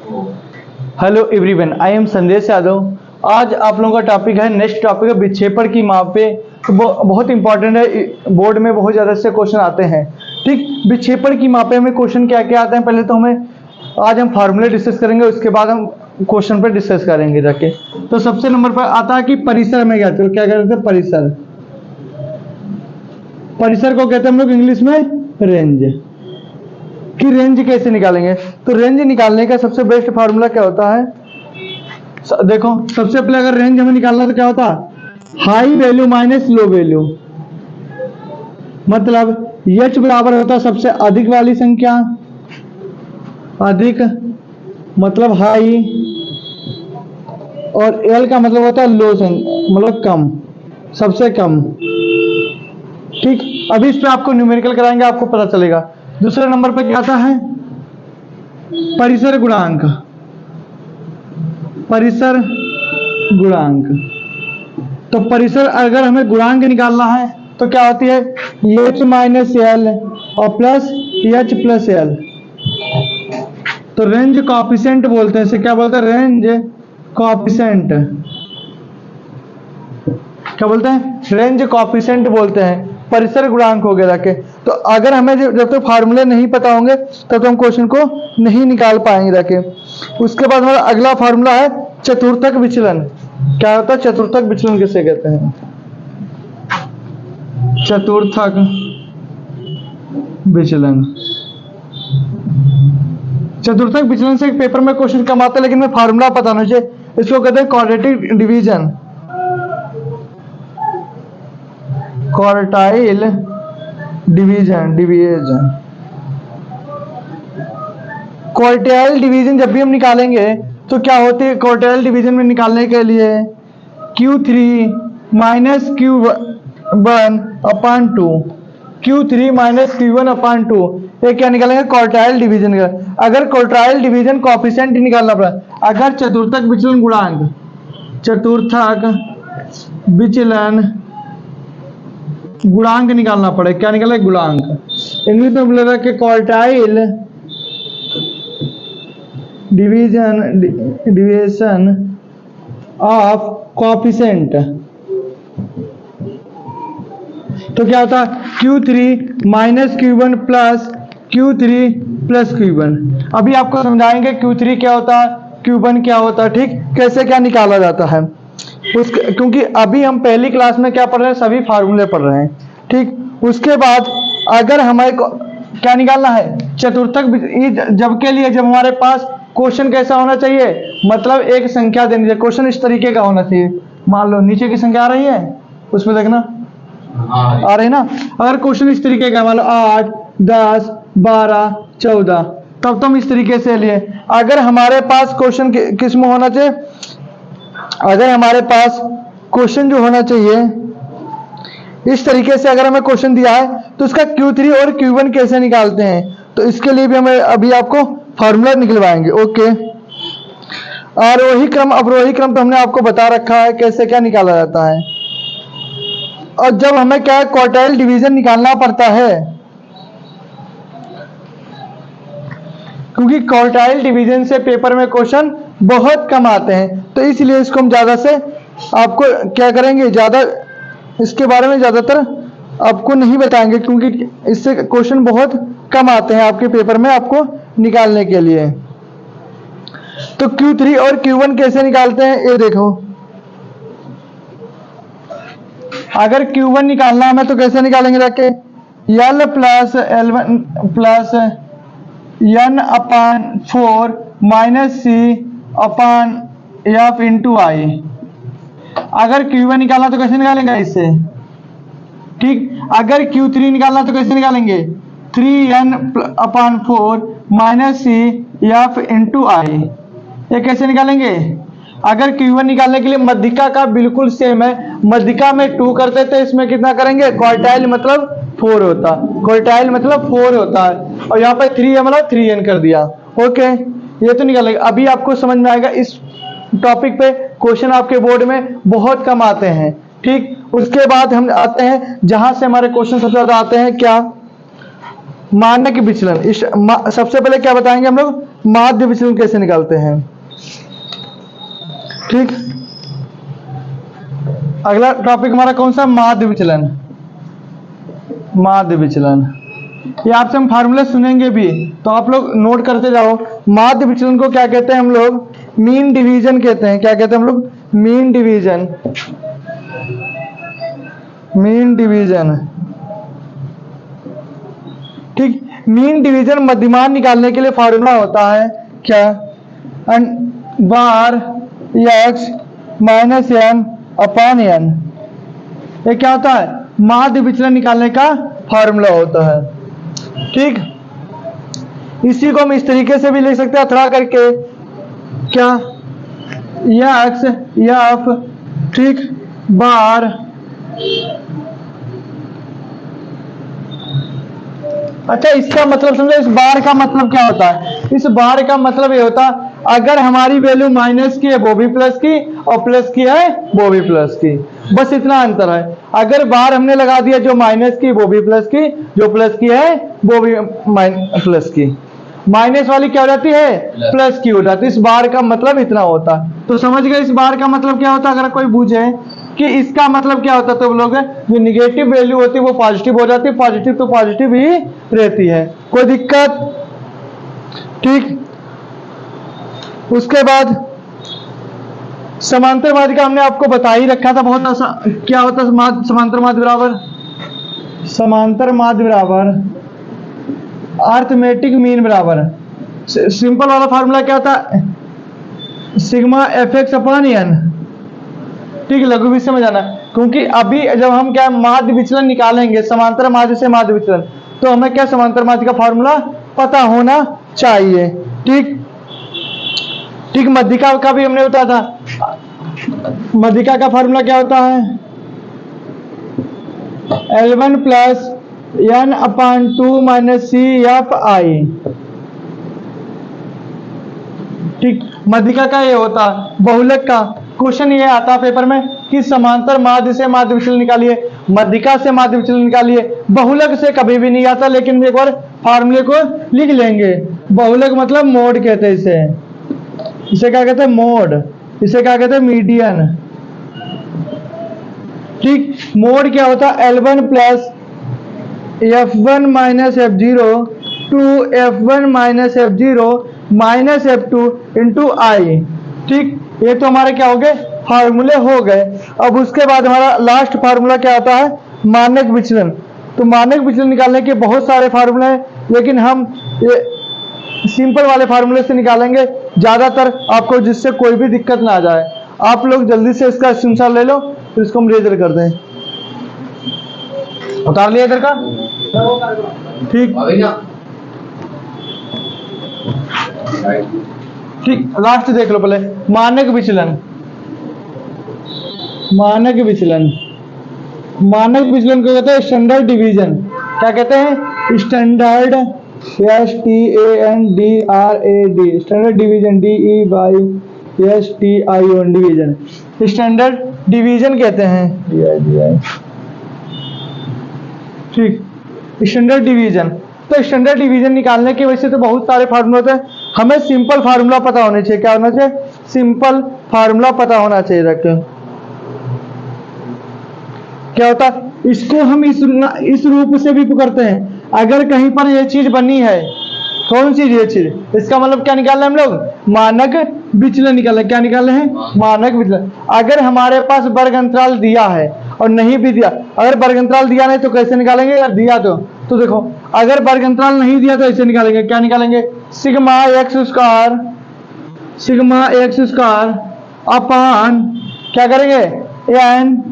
Hello everyone, I am संदेश यादव। आज आप लोगों का टॉपिक है, नेक्स्ट टॉपिक है विक्षेपण की मापे। बहुत इंपॉर्टेंट है, बोर्ड में बहुत ज़्यादा से क्वेश्चन आते हैं। ठीक, विक्षेपण की मापे में क्वेश्चन क्या क्या आते हैं, पहले तो हमें आज हम फार्मूले डिस्कस करेंगे, उसके बाद हम क्वेश्चन पर डिस्कस करेंगे जाके। तो सबसे नंबर पर आता है कि परिसर में क्या कहते हैं, परिसर। परिसर को कहते हैं हम लोग इंग्लिश में रेंज। कि रेंज कैसे निकालेंगे, तो रेंज निकालने का सबसे बेस्ट फार्मूला क्या होता है, देखो सबसे पहले अगर रेंज हमें निकालना तो क्या होता है, high value minus low value. मतलब h बराबर होता है सबसे अधिक वाली संख्या, अधिक मतलब हाई, और l का मतलब होता है लो मतलब कम, सबसे कम। ठीक, अभी इस पे आपको न्यूमेरिकल कराएंगे, आपको पता चलेगा। दूसरे नंबर पे क्या आता है, परिसर गुणांक। परिसर गुणांक, तो परिसर अगर हमें गुणांक निकालना है तो क्या होती है, h माइनस एल और प्लस h प्लस एल। तो रेंज कॉफिशिएंट बोलते हैं इसे, क्या बोलते हैं, रेंज कॉफिशिएंट। क्या बोलते हैं, रेंज कॉफिशिएंट बोलते हैं, परिसर गुणांक हो गया के। तो अगर हमें जब तक फार्मूले नहीं पता होंगे तब तो हम क्वेश्चन को नहीं निकाल पाएंगे जाके। उसके बाद हमारा अगला फार्मूला है चतुर्थक विचलन। क्या होता है चतुर्थक विचलन, किसे कहते हैं, चतुर्थक विचलन। चतुर्थक विचलन से पेपर में क्वेश्चन कम आता है, लेकिन मैं फार्मूला पता होना चाहिए। इसको कहते हैं quadratic division, quartile division. Quartile division जब भी हम निकालेंगे तो क्या होती है, क्वार्टाइल डिवीजन में निकालने के लिए Q3 माइनस Q1 अपान 2, Q3 माइनस Q1 अपान 2, ये क्या निकालेंगे, क्वार्टाइल डिवीजन का। अगर क्वार्टाइल डिवीजन कॉफिशिएंट निकालना पड़ा, अगर चतुर्थक विचलन गुणांक, चतुर्थक विचलन गुणांक निकालना पड़े, क्या निकाले, गुणांक। इंग्लिश में बोलेगा कि क्वार्टाइल डिवीजन ऑफ कोएफिशिएंट। तो क्या होता है, Q3 minus Q1 plus Q3 plus Q1। अभी आपको समझाएंगे Q3 क्या होता है, Q1 क्या होता है, ठीक, कैसे क्या निकाला जाता है। क्योंकि अभी हम पहली क्लास में क्या पढ़ रहे हैं, सभी फार्मूले पढ़ रहे हैं। ठीक, उसके बाद अगर हमें क्या निकालना है, चतुर्थक, जब के लिए जब हमारे पास क्वेश्चन कैसा होना चाहिए, मतलब एक संख्या देनी चाहिए। क्वेश्चन इस तरीके का होना चाहिए, मान लो नीचे की संख्या आ रही है, उसमें देखना आ रही है ना। अगर क्वेश्चन इस तरीके का, मान लो 8, 10, 12, 14, तब तो हम इस तरीके से लिए। अगर हमारे पास क्वेश्चन किस में होना चाहिए, अगर हमारे पास क्वेश्चन जो होना चाहिए इस तरीके से, अगर हमें क्वेश्चन दिया है तो इसका Q3 और Q1 कैसे निकालते हैं, तो इसके लिए भी हमें अभी आपको फार्मूला निकलवाएंगे। ओके, आरोही क्रम अवरोही क्रम तो हमने आपको बता रखा है कैसे क्या निकाला जाता है। और जब हमें क्या क्वार्टाइल डिवीजन निकालना पड़ता है, क्योंकि क्वार्टाइल डिवीजन से पेपर में क्वेश्चन बहुत कम आते हैं, तो इसलिए इसको हम ज़्यादा से आपको क्या करेंगे, ज़्यादा इसके बारे में ज़्यादातर आपको नहीं बताएंगे, क्योंकि इससे क्वेश्चन बहुत कम आते हैं आपके पेपर में आपको निकालने के लिए। तो Q3 और Q1 कैसे निकालते हैं, ये देखो। अगर Q1 निकालना हमें तो कैसे निकालेंगे, जाके L plus L1 plus N अपान 4 माइनस C अपान F इंटू आई। अगर Q1 निकालना तो कैसे निकालेंगे इससे, ठीक। अगर Q3 निकालना तो कैसे निकालेंगे, 3N अपान 4 माइनस C F इंटू आई। ये कैसे निकालेंगे, अगर Q1 निकालने के लिए मध्यिका का बिल्कुल सेम है, मध्यिका में 2 करते थे, इसमें कितना करेंगे, क्वार्टाइल मतलब 4 होता, क्वार्टाइल मतलब 4 होता है, और यहाँ पे 3 है मतलब 3N कर दिया। ओके, ये तो निकालेगा। अभी आपको समझ में आएगा, इस टॉपिक पे क्वेश्चन आपके बोर्ड में बहुत कम आते हैं, ठीक। उसके बाद हम आते हैं जहां से हमारे क्वेश्चन सबसे ज्यादा आते हैं, क्या, मानक विचलन। सबसे पहले क्या बताएंगे हम लोग, माध्य विचलन कैसे निकालते हैं। ठीक, अगला टॉपिक हमारा कौन सा, माध्य विचलन। माध्य विचलन, ये आपसे हम फार्मूले सुनेंगे भी, तो आप लोग नोट करते जाओ। माध्य विचलन को क्या कहते हैं हम लोग, मीन डिवीजन कहते हैं। क्या कहते हैं हम लोग, मीन डिवीजन। मीन डिवीजन, ठीक। मीन डिवीजन मध्यमान निकालने के लिए फार्मूला होता है क्या, bar X minus N upon N. ये क्या होता है, माध्य विचलन निकालने का फार्मूला होता है। ठीक, इसी को हम इस तरीके से भी लिख सकते हैं अथड़ा करके, क्या, एक्स एफ, ठीक, बार अच्छा, इसका मतलब समझो, इस बार का मतलब क्या होता है, इस बार का मतलब ये होता है अगर हमारी वैल्यू माइनस की है वो भी प्लस की, और प्लस की है वो भी प्लस की, बस इतना अंतर है। अगर बार हमने लगा दिया जो माइनस की वो भी प्लस की, जो प्लस की है वो भी प्लस की, माइनस वाली क्या हो जाती है, प्लस की हो जाती है। इस बार का मतलब इतना होता है। तो समझ गए इस बार का मतलब क्या होता है। अगर कोई पूछे कि इसका मतलब क्या होता है, तो लोग जो निगेटिव वैल्यू होती है वो पॉजिटिव हो जाती है, पॉजिटिव तो पॉजिटिव ही रहती है, कोई दिक्कत। ठीक, उसके बाद समांतर माध्य का हमने आपको बता ही रखा था बहुत आसान, क्या होता है समांतर माध्य बराबर, समांतर माध्य बराबर अर्थमेटिक मीन बराबर, सिंपल वाला फार्मूला क्या था, sigma F X upon N. ठीक, लघु भी समझ आना, क्योंकि अभी जब हम क्या माध्य विचलन निकालेंगे समांतर माध्य से माध्य विचलन, तो हमें क्या समांतर माध्य का फार्मूला पता होना चाहिए। ठीक, ठीक, मध्यिका का भी हमने बताया था। मध्यिका का फार्मूला क्या होता है, L1 plus N upon 2 minus C F I. ठीक, मध्यिका का ये होता है। बहुलक का क्वेश्चन ये आता है पेपर में कि समांतर माध्य से माध्य विचलन निकालिए, मध्यिका से माध्य विचलन निकालिए। बहुलक से कभी भी नहीं आता, लेकिन एक बार फार्मूले को लिख लेंगे। बहुलक मतलब मोड कहते हैं इसे, इसे क्या कहते हैं, मोड, इसे क्या कहते हैं, मीडियन। ठीक, मोड क्या होता है, L1 plus F1 minus F0 two F1 minus F0 minus F2 into I. ठीक, ये तो हमारे क्या हो गए, फार्मूले हो गए। अब उसके बाद हमारा लास्ट फार्मूला क्या आता है, मानक विचलन। तो मानक विचलन निकालने के बहुत सारे फार्मूले हैं, लेकिन हम ये सिंपल वाले फार्मूले से निकालेंगे ज्यादातर आपको, जिससे कोई भी दिक्कत ना आ जाए। आप लोग जल्दी से इसका स्क्रीनशॉट ले लो, तो इसको हम रेजर कर दें। उतार लिया इधर का, ठीक, ठीक, लास्ट देख लो पहले, मानक विचलन। मानक विचलन, मानक विचलन को कहते हैं स्टैंडर्ड डिवीजन। क्या कहते हैं, standard, STANDRD, standard division, DEYSTION division, standard division कहते हैं। ठीक, स्टैंडर्ड डिवीजन। तो स्टैंडर्ड डिवीजन निकालने की वजह से तो बहुत सारे फार्मूले होते हैं, हमें सिंपल फार्मूला पता होने चाहिए। क्या होना चाहिए, सिंपल फार्मूला पता होना चाहिए। रखें, क्या होता है, इसको हम इस रूप से भी करते हैं। अगर कहीं पर ये चीज बनी है, कौन सी ये चीज, इसका मतलब क्या निकालना है हम लोग, मानक विचलन निकालना। क्या निकालना है, मानक विचलन। अगर हमारे पास वर्ग अंतराल दिया है और नहीं भी दिया, अगर वर्ग अंतराल दिया नहीं तो कैसे निकालेंगे, अगर दिया तो देखो, अगर वर्ग अंतराल नहीं दिया तो ऐसे निकालेंगे। क्या निकालेंगे, सिग्मा एक्स स्क्वायर अपान क्या करेंगे, N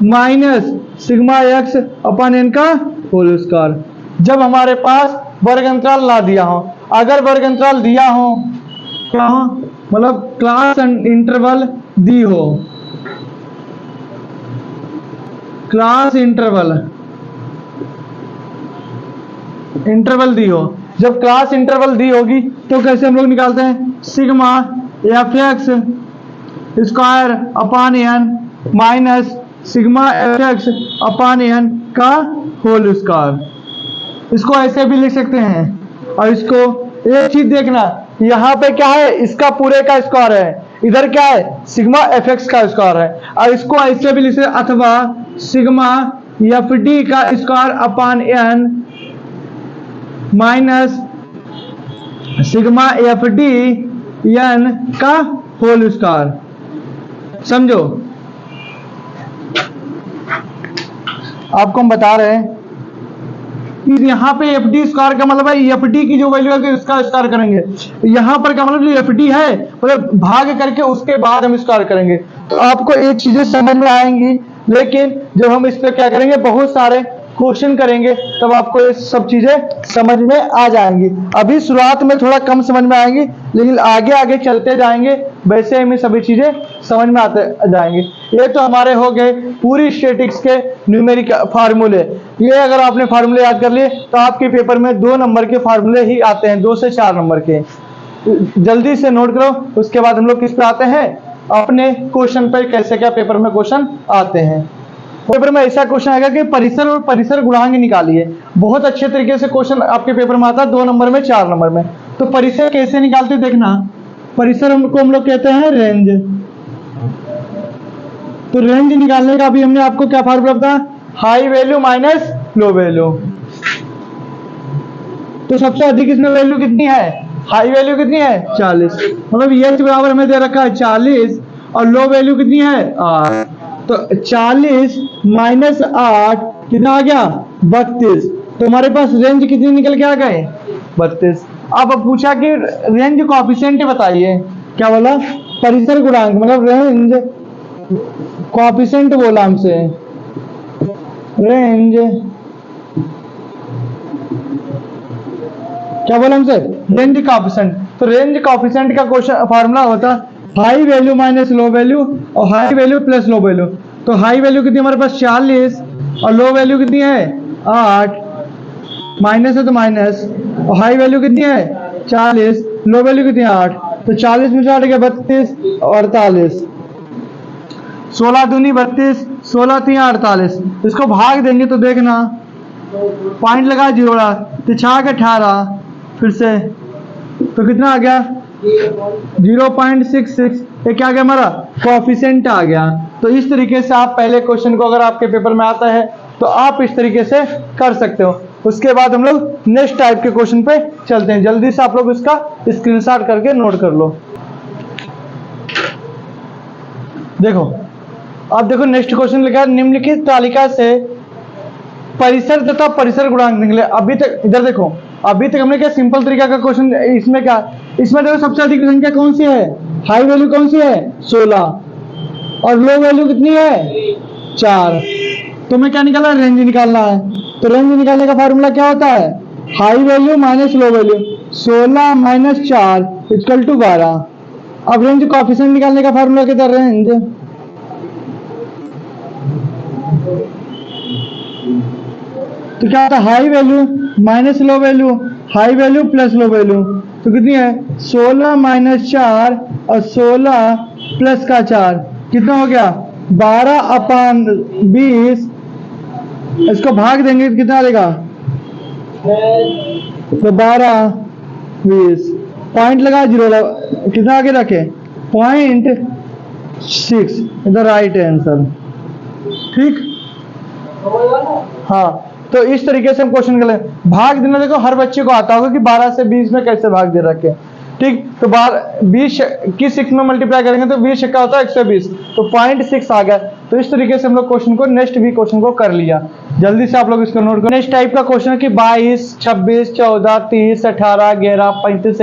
minus sigma x upon N का होल स्क्वायर। जब हमारे पास वर्ग अंतराल ना दिया हो, अगर वर्ग अंतराल दिया हो, क्या हो, मतलब क्लास इंटरवल दी हो, क्लास इंटरवल दी हो, जब क्लास इंटरवल दी होगी तो कैसे हम लोग निकालते हैं, sigma F X square upon N minus sigma F X upon N का होल स्क्वायर। इसको ऐसे भी लिख सकते हैं। और इसको एक चीज देखना, यहाँ पे क्या है, इसका पूरे का स्क्वायर है, इधर क्या है, सिग्मा एफ एक्स का स्क्वायर है। और इसको ऐसे भी लिख सकते, अथवा सिग्मा एफ डी का square upon N minus sigma F D N का होल स्क्वायर। समझो, आपको हम बता रहे हैं कि यहाँ पे एफ डी स्क्वायर का मतलब है एफ डी की जो वैल्यू है उसका स्क्वायर करेंगे। यहाँ पर का मतलब एफ डी है मतलब भाग करके उसके बाद हम स्क्वायर करेंगे। तो आपको ये चीजें समझ में आएंगी, लेकिन जब हम इस पे क्या करेंगे, बहुत सारे क्वेश्चन करेंगे तब आपको ये सब चीजें समझ में आ जाएंगी। अभी शुरुआत में थोड़ा कम समझ में आएंगी, लेकिन आगे आगे चलते जाएंगे वैसे हमें सभी चीजें समझ में आते जाएंगे। ये तो हमारे हो गए पूरी स्टैटिक्स के न्यूमेरिक फार्मूले। ये अगर आपने फार्मूले याद कर लिए तो आपके पेपर में 2 नंबर के फार्मूले ही आते हैं, 2 से 4 नंबर के। जल्दी से नोट करो। उसके बाद हम लोग किस पे आते हैं, अपने क्वेश्चन पे, कैसे क्या पेपर में क्वेश्चन आते हैं। पेपर में ऐसा क्वेश्चन आएगा कि परिसर और परिसर गुणांक निकालिए। बहुत अच्छे तरीके से क्वेश्चन आपके पेपर में आता है, 2 नंबर में, 4 नंबर में। तो परिसर कैसे निकालते देखना। परिसर हमको हम लोग कहते हैं रेंज। तो रेंज निकालने का अभी हमने आपको क्या फार्मूला बताया, high value minus low value. तो सबसे अधिक इसमें वैल्यू कितनी है, हाई वैल्यू कितनी है 40, मतलब एच बराबर हमें दे रखा है 40 और लो वैल्यू कितनी है 8। तो 40 माइनस 8 कितना आ गया 32। तो हमारे पास रेंज कितनी निकल के आ गए 32। अब पूछा कि रेंज कोएफिशिएंट बताइए। क्या बोला, परिसर गुणांक मतलब रेंज कोएफिशिएंट बोला हमसे, रेंज क्या बोला हमसे, रेंज कोएफिशिएंट। तो रेंज कोएफिशिएंट का क्वेश्चन फार्मूला होता है high value minus low value और high value plus low value. तो हाई वैल्यू कितनी हमारे पास 40 और लो वैल्यू कितनी है 8, माइनस है तो माइनस, और हाई वैल्यू कितनी है 40, लो वैल्यू कितनी है 8। तो 40 में से 8 गया 32 और 48, 16 दूनी 32, 16 3 48। इसको भाग देंगे तो देखना पॉइंट लगा जोड़ा तो 6 18, फिर से तो कितना आ गया 0.66। ये क्या आ गया हमारा कोएफिशिएंट आ गया। तो इस तरीके से आप पहले क्वेश्चन को अगर आपके पेपर में आता है तो आप इस तरीके से कर सकते हो। उसके बाद हम लोग नेक्स्ट टाइप के क्वेश्चन पे चलते हैं। जल्दी से आप लोग इसका स्क्रीनशॉट करके नोट कर लो। देखो, अब देखो नेक्स्ट क्वेश्चन लिखा है निम्नलिखित तालिका से परिसर तथा परिसर गुणांक निकले। अभी तक इधर देखो, अभी तक हमने क्या सिंपल तरीका का क्वेश्चन, इसमें क्या, इसमें देखो सबसे अधिक संख्या कौन सी है, हाई वैल्यू कौन सी है 16 और लो वैल्यू कितनी है 4। तो हमें क्या निकालना है, रेंज निकालना है। तो रेंज निकालने का फार्मूला क्या होता है, high value minus low value, 16 minus 4 equal to 12। अब रेंज कोएफिशिएंट निकालने का फार्मूला कितना, रेंज तो क्या होता है high value minus low value, high value plus low value. तो कितनी है 16 माइनस 4 और 16 प्लस का 4 कितना हो गया 12 अपान 20। इसको भाग देंगे तो कितना देगा, तो 12 20 पॉइंट लगा जीरो कितना आगे रखे 0.6 इधर राइट आंसर। ठीक, हाँ। तो इस तरीके से हम क्वेश्चन कर ले। भाग देना देखो हर बच्चे को आता होगा कि 12 से 20 में कैसे भाग दे रखे। ठीक, तो 20 की 6 में मल्टीप्लाई करेंगे तो 20 का होता है 120, तो 0.6 आ गया। तो इस तरीके से हम लोग क्वेश्चन को नेक्स्ट भी क्वेश्चन को कर लिया। जल्दी से आप लोग इसको नोट करो। नेक्स्ट टाइप का क्वेश्चन है कि 22 26 14 30 18 11 35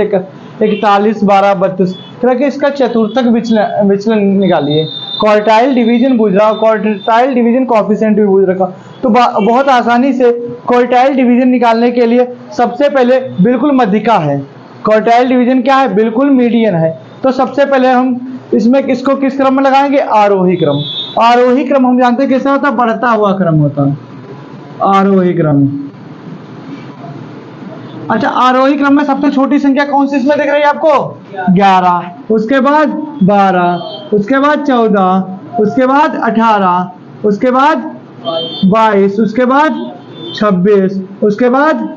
41 12 32 तरह के इसका चतुर्थक विचलन निकालिए। क्वार्टाइल डिवीजन पूछ रहा, क्वार्टाइल डिवीजन कोएफिशिएंट भी पूछ रखा। तो बहुत आसानी से क्वार्टाइल डिवीजन निकालने के लिए सबसे पहले बिल्कुल मध्यिका है। क्वार्टाइल डिवीजन क्या है, बिल्कुल मीडियन है। तो सबसे पहले हम इसमें इसको किस क्रम में लगाएंगे, आरोही क्रम। आरोही क्रम हम जानते हैं कैसा होता है, बढ़ता हुआ क्रम होता है आरोही क्रम। अच्छा, आरोही क्रम में सबसे छोटी संख्या कौन सी इसमें दिख रही है आपको 11, उसके बाद 12, उसके बाद 14, उसके बाद 18, उसके बाद 22, उसके बाद 26, उसके बाद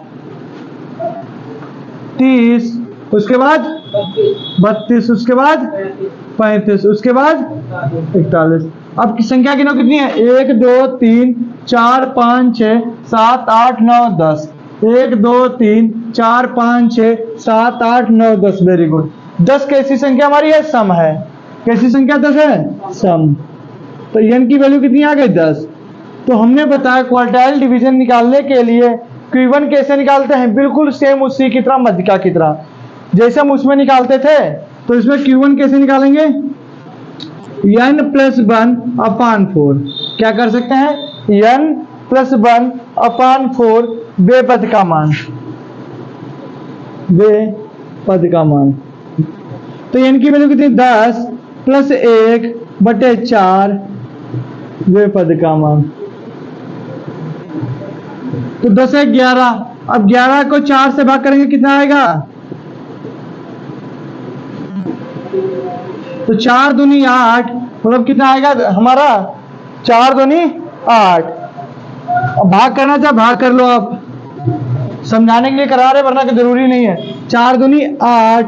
30, उसके बाद 32, उसके बाद 35, उसके बाद 41। अब संख्या गिनो कितनी है? 1 2 3 4 5 6 7 8 9 10। 1 2 3 4 5 6 7 8 9 10। Very good. 10 कैसी संख्या हमारी है? सम है। कैसी संख्या 10 है? सम। तो n की वैल्यू कितनी आ गई? 10। तो हमने बताया क्वार्टाइल डिवीजन निकालने के लिए Q1 कैसे निकालते हैं? बिल्कुल सेम उसी की तरह, मध्यिका की तरह जैसे हम उसमें निकालते थे। तो इसमें Q1 कैसे निकालेंगे? n + 1/4। क्या कर सकते हैं? n + 1/4 वे पद का मान, वे पद का मान। तो n की वैल्यू कितनी? 10 + 1/4 वे पद का मान। तो 10 है 11। अब 11 को 4 से भाग करेंगे कितना आएगा? तो 4 दूनी 8, मतलब कितना आएगा हमारा? 4 दूनी 8। अब भाग करना चाहे भाग कर लो, आप समझाने के लिए करा रहे, वरना कि जरूरी नहीं है। 4 दूनी 8,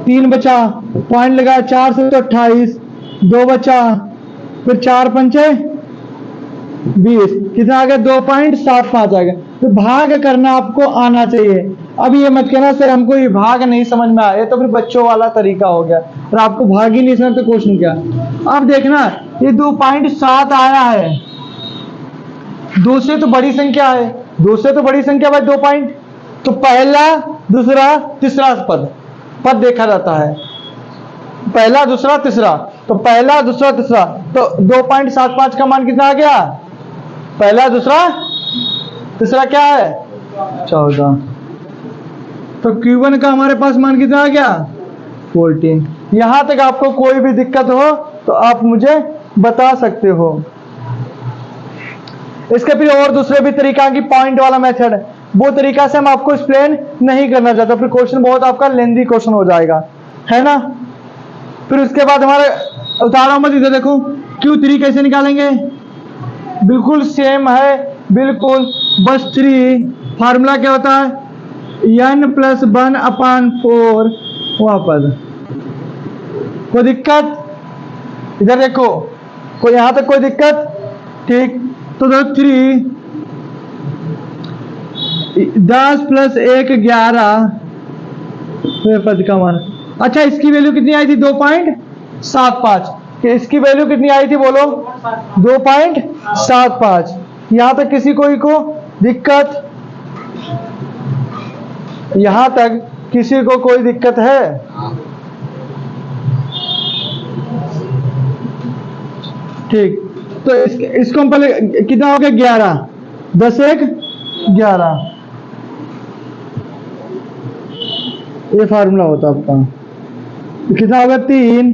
3 बचा, पॉइंट लगा, 4 से तो 28, 2 बचा, फिर 4 पंचे 20, कितना आ गया? 2.75 आ गया। तो भाग करना आपको आना चाहिए। अब ये मत कहना सर हमको ये भाग नहीं समझ में आया, तो फिर बच्चों वाला तरीका हो गया, और आपको भाग ही नहीं समझ तो क्वेश्चन क्या। अब देखना ये 2.7 आया है, 2 से तो बड़ी संख्या है, 2 से तो बड़ी संख्या भाई 2 पॉइंट। तो पहला दूसरा तीसरा पद देखा जाता है, पहला दूसरा तीसरा। तो पहला दूसरा तीसरा, तो 2.75 का मान कितना आ गया? पहला दूसरा तीसरा क्या है? 14। तो Q1 का हमारे पास मान कितना आ गया? 14। यहां तक आपको कोई भी दिक्कत हो तो आप मुझे बता सकते हो। इसके फिर और दूसरे भी तरीका की पॉइंट वाला मेथड है, वो तरीका से हम आपको एक्सप्लेन नहीं करना चाहता, फिर क्वेश्चन बहुत आपका लेंदी क्वेश्चन हो जाएगा, है ना। फिर उसके बाद हमारे उदाहरण में इधर देखो Q3 कैसे निकालेंगे? बिल्कुल सेम है, बिल्कुल, बस 3 फार्मूला क्या होता है? n + 1/4 वहां पर। कोई दिक्कत? इधर देखो, कोई यहां तक कोई दिक्कत? ठीक। तो 3 10 + 1 11 वे पद का मान। अच्छा, इसकी वैल्यू कितनी आई थी? 2.75। कि इसकी वैल्यू कितनी आई थी बोलो? 2.75। यहां तक किसी कोई को दिक्कत? यहां तक किसी को कोई दिक्कत है? ठीक। तो इसको हम पहले कितना हो गया? 11, 10 1 11, ये फार्मूला होता आपका। तो कितना होगा? 3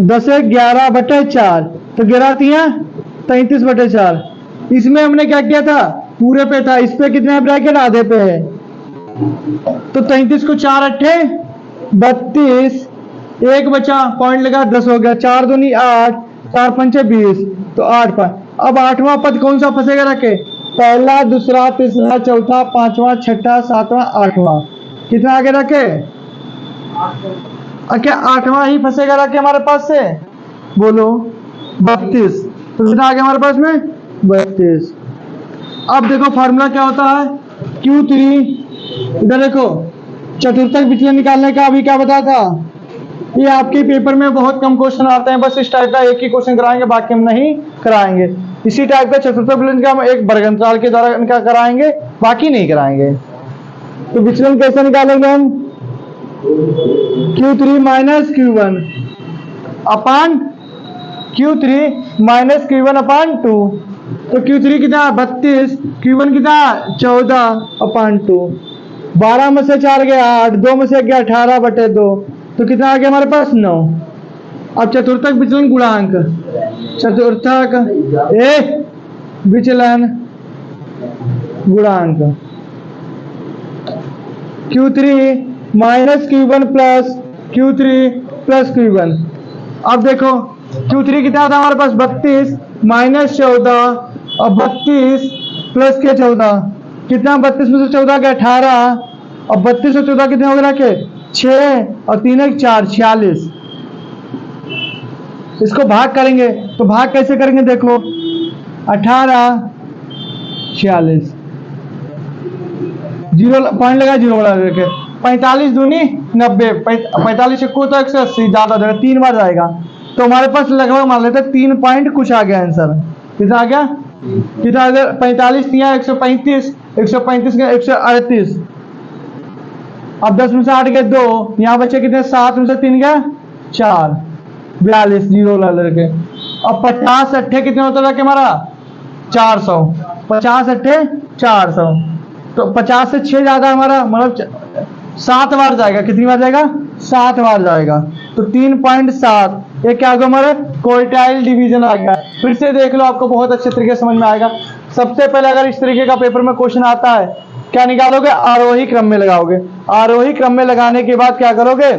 10 1 11/4, तो 11 3 33/4। इसमें हमने क्या किया था? पूरे पे था, इस पे कितने ब्रैकेट? आधे पे है। तो 33 को 4 8 32, 1 बचा, पॉइंट लगा, 10 हो गया। 4 दूनी 8, 4 पंचे 20, तो 8 5। अब 8वां पद कौन सा फंसेगा? रखे पहला दूसरा तीसरा चौथा पांचवा छठा सातवां आठवां। कितना आगे रखे? क्या 8वां ही फंसेगा रखे हमारे पास से? बोलो 32। तो कितना आगे हमारे पास में? 32। अब देखो फार्मूला क्या होता है? Q3, इधर देखो चतुर्थक विचलन निकालने का अभी क्या बताया था? ये आपके पेपर में बहुत कम क्वेश्चन आते हैं, बस इस टाइप का एक ही क्वेश्चन कराएंगे, बाकी हम नहीं कराएंगे। इसी टाइप का चतुर्थक विचलन का हम एक वर्गांतराल के द्वारा इनका कराएंगे, बाकी नहीं कराएंगे। तो विचलन कैसे निकालेंगे हम? Q3 - Q1 अपान Q3 - Q1/2। तो Q3 कितना? 32, Q1 कितना? 14/2। 12 में से 4 गया 8, 2 में से गया 18/2, तो कितना आ गया हमारे पास? 9। अब चतुर्थक विचलन गुणांक, चतुर्थक विचलन गुणांक Q3 - Q1 + Q3 + Q1। अब देखो Q3 कितना था हमारे पास? 32 - 14, और 32 + 14 कितना? 32 में से 14 का 18, अब 32 और 14 कितने हो गए रखे? 6 और 3 1 4, 46। इसको भाग करेंगे तो भाग कैसे करेंगे देखो, 18 46, जीरो पॉइंट लगा, जीरो लगा रखे। 45 दूनी 90, 45 को तो 180 ज्यादा जाएगा, 3 बार जाएगा तो हमारे पास लगभग मान लेते हैं 3 पॉइंट कुछ आ गया आंसर। कितना आ गया? कितना आ गया? 45 दिया 135, 135 का 138। अब 10 में से 8 गए 2, यहाँ बचे कितने? 7 में से 3 गया 4, 42 जीरो ला लेके। अब 50 अट्ठे कितने होता था कि हमारा? 400, 50 अट्ठे 400, तो 50 से 6 ज्यादा हमारा, मतलब 7 बार जाएगा। कितनी बार जाएगा? 7 बार जाएगा। तो 3.7 ये क्या होगा हमारा? क्वार्टाइल डिवीजन आ गया। फिर से देख लो, आपको बहुत अच्छे तरीके से समझ में आएगा। सबसे पहले अगर इस तरीके का पेपर में क्वेश्चन आता है, क्या निकालोगे? आरोही क्रम में लगाओगे। आरोही क्रम में लगाने के बाद क्या करोगे?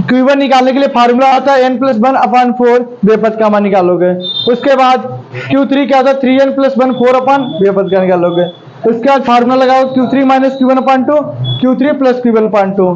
Q1 निकालने के लिए फार्मूला आता है n+1/4 बेपद का मान निकालोगे। उसके बाद Q3 क्या होता है? 3n+1 4 बेपद का निकालोगे। उसके बाद फार्मूला लगाओ Q3 - Q1/2, Q3 + Q1/2।